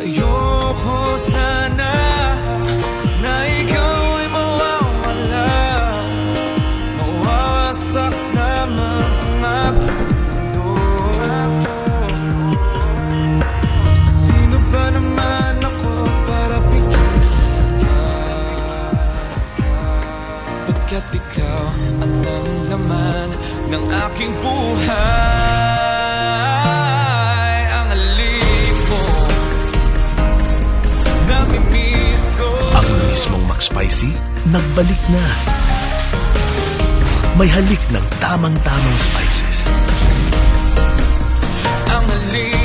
Ayoko sana na ikaw ay mawawala. Mawawasak naman ang aking mundo. Sino ba naman ako para bigyan ka? Pagkat ikaw ang laman ng aking buhay. Ang alimo namimiss ko. Ang mismong McSpicy, nagbalik na. May halik ng tamang-tamang spices. Ang alimo